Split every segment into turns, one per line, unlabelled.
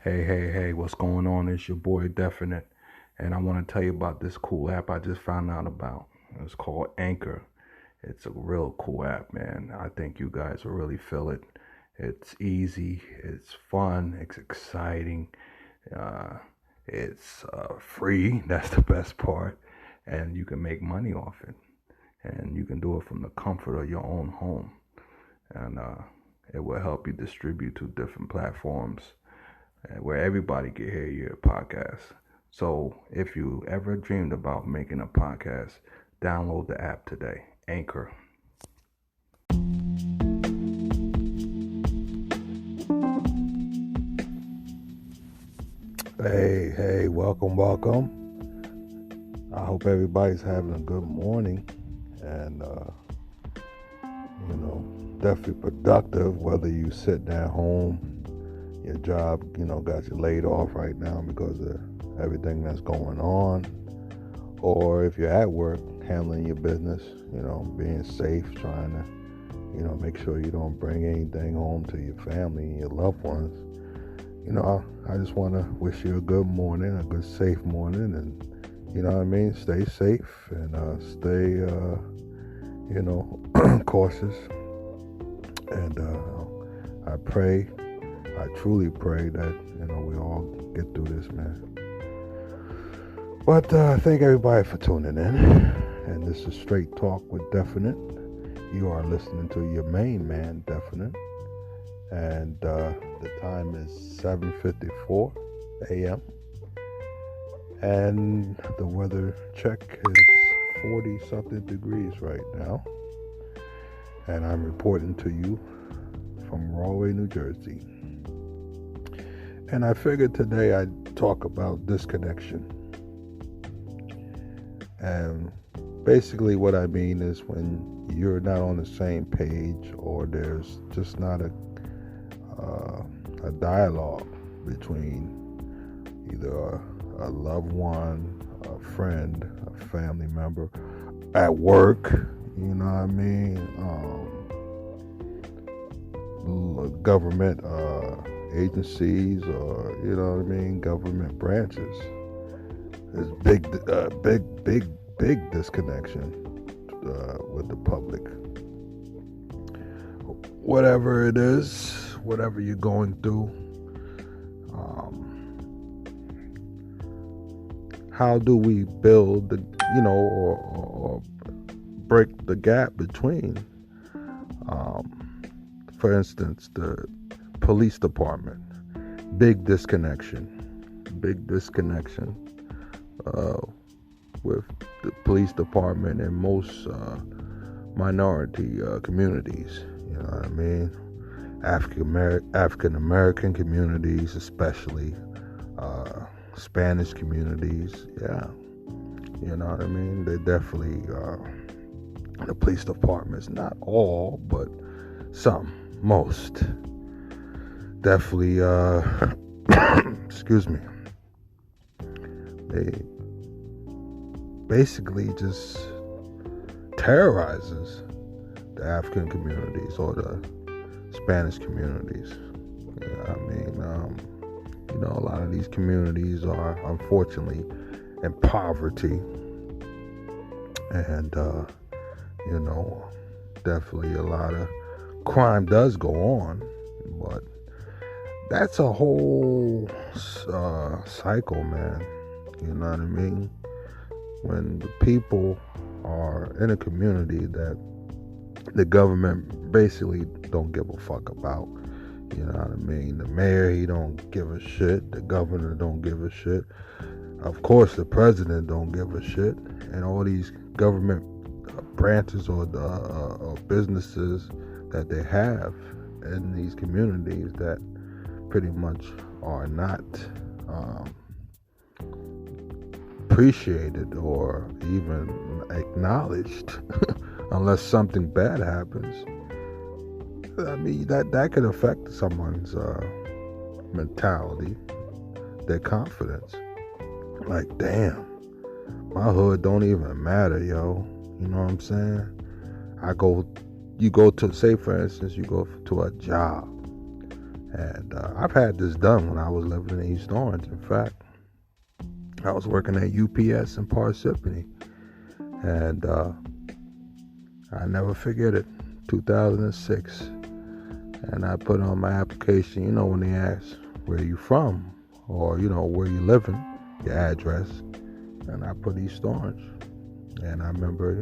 Hey, what's going on? It's your boy Definite, and I want to tell you about this cool app I just found out about. It's called Anchor. It's a real cool app, man. I think you guys will really feel it. It's easy, it's fun, it's exciting, uh, it's free. That's the best part, and you can make money off it, and you can do it from the comfort of your own home, and it will help you distribute to different platforms where everybody can hear your podcast. So if you ever dreamed about making a podcast, download the app today, Anchor. Hey, welcome. I hope everybody's having a good morning and, definitely productive, whether you sitting at home, your job, got you laid off right now because of everything that's going on, or if you're at work handling your business, being safe, trying to, make sure you don't bring anything home to your family and your loved ones. I just want to wish you a good morning, a good safe morning, and stay safe and stay cautious. And I truly pray that we all get through this, man. But thank everybody for tuning in. And this is Straight Talk with Definite. You are listening to your main man, Definite. And the time is 7:54 a.m. And the weather check is 40-something degrees right now. And I'm reporting to you from Rahway, New Jersey. And I figured today I'd talk about disconnection. And basically what I mean is when you're not on the same page, or there's just not a dialogue between either a loved one, a friend, a family member, at work, government agencies, or government branches. There's big disconnection with the public. Whatever it is, whatever you're going through, how do we build the, or break the gap between, for instance, the police department? Big disconnection with the police department in most minority communities. You know what I mean? African American communities, especially Spanish communities. Yeah, you know what I mean? They definitely the police departments, not all, but some, most, definitely. Excuse me. They basically just terrorizes the African communities or the Spanish communities. A lot of these communities are unfortunately in poverty, and definitely a lot of crime does go on, but that's a whole cycle, man. You know what I mean? When the people are in a community that the government basically don't give a fuck about. You know what I mean? The mayor, he don't give a shit. The governor don't give a shit. Of course, the president don't give a shit. And all these government branches or businesses that they have in these communities that pretty much are not appreciated or even acknowledged unless something bad happens. I mean, that could affect someone's mentality, their confidence. Like, damn, my hood don't even matter, yo. You know what I'm saying? You go to, say for instance, you go to a job And I've had this done when I was living in East Orange. In fact, I was working at UPS in Parsippany, and I never forget it, 2006. And I put on my application, when they ask where you from, or, where you living, your address, and I put East Orange. And I remember,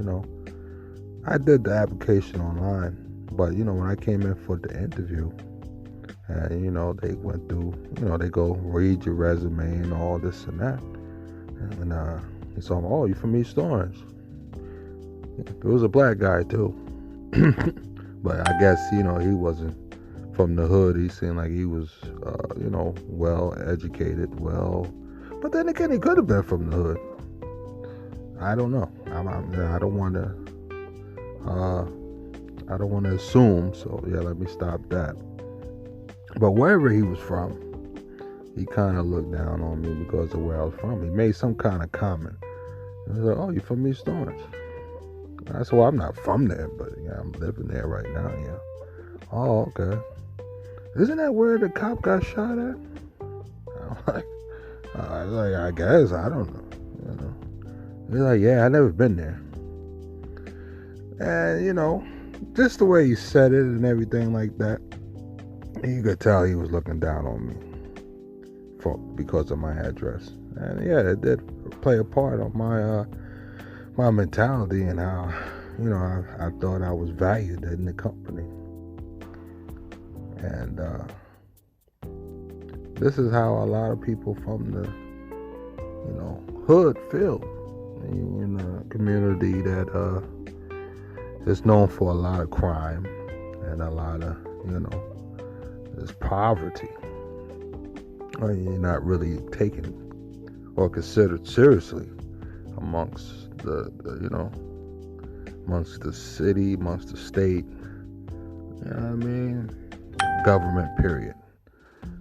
I did the application online, but, when I came in for the interview, and, they went through, they go read your resume and all this and that. And he saw me, oh, you from East Orange? It was a black guy, too. But I guess, he wasn't from the hood. He seemed like he was, well educated, but then again, he could have been from the hood. I don't know. I don't want to assume. So yeah, let me stop that. But wherever he was from, he kind of looked down on me because of where I was from. He made some kind of comment. He was like, "Oh, you from East Orange?" I said, "Well, I'm not from there, but yeah, I'm living there right now." Yeah. Oh, okay. Isn't that where the cop got shot at? I'm like, I guess, I don't know. He's like, yeah, I never been there. And, just the way he said it and everything like that, you could tell he was looking down on me because of my address. And yeah, it did play a part on my mentality and how, I thought I was valued in the company. And this is how a lot of people from the, hood feel in a community that is known for a lot of crime and a lot of, there's poverty. Or you're not really taken or considered seriously amongst amongst the city, amongst the state. You know what I mean? Government, period.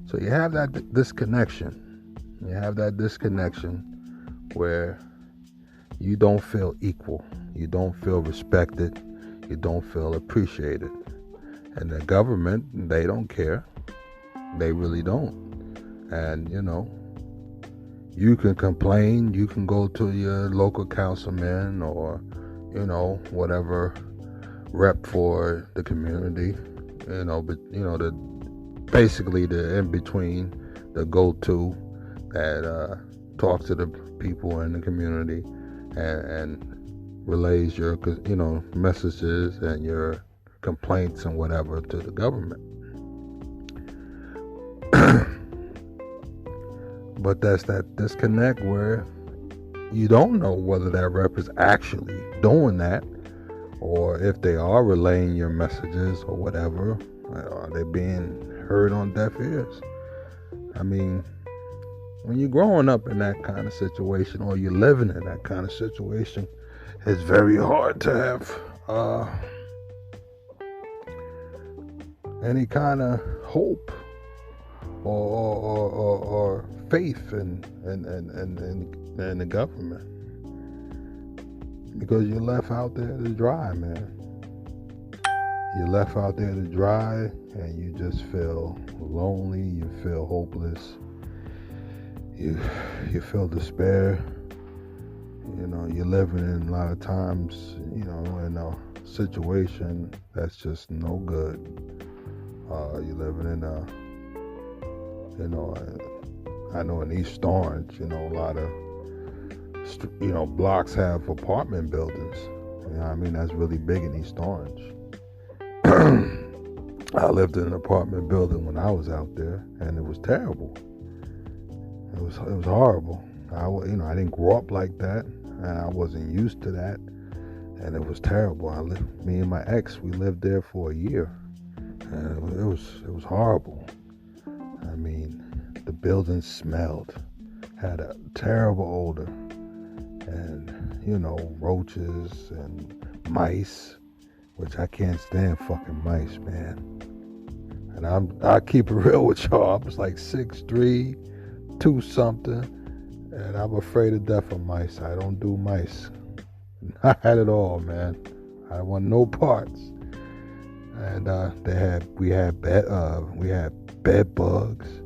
So you have that disconnection. You have that disconnection where you don't feel equal. You don't feel respected. You don't feel appreciated. And the government, they don't care. They really don't. And, you can complain. You can go to your local councilman or, whatever rep for the community. But basically the in between, the go-to that talks to the people in the community and relays your messages and your complaints and whatever to the government. But that's that disconnect where you don't know whether that rep is actually doing that, or if they are relaying your messages or whatever. Are they being heard on deaf ears? I mean, when you're growing up in that kind of situation, or you're living in that kind of situation, it's very hard to have any kind of hope or faith in the government, because you're left out there to dry, man. You're left out there to dry, and you just feel lonely. You feel hopeless. You feel despair. You're living in a lot of times, in a situation that's just no good. You're living in I know in East Orange, a lot of, blocks have apartment buildings. That's really big in East Orange. I lived in an apartment building when I was out there, and it was terrible. It was horrible. I didn't grow up like that, and I wasn't used to that, and it was terrible. Me and my ex, we lived there for a year, and it was horrible. The building smelled, had a terrible odor, and roaches and mice, which I can't stand fucking mice, man. And I keep it real with y'all. I was like 6'3", 2 something, and I'm afraid to death of mice. I don't do mice. Not at all, man. I want no parts. And we had bed bugs,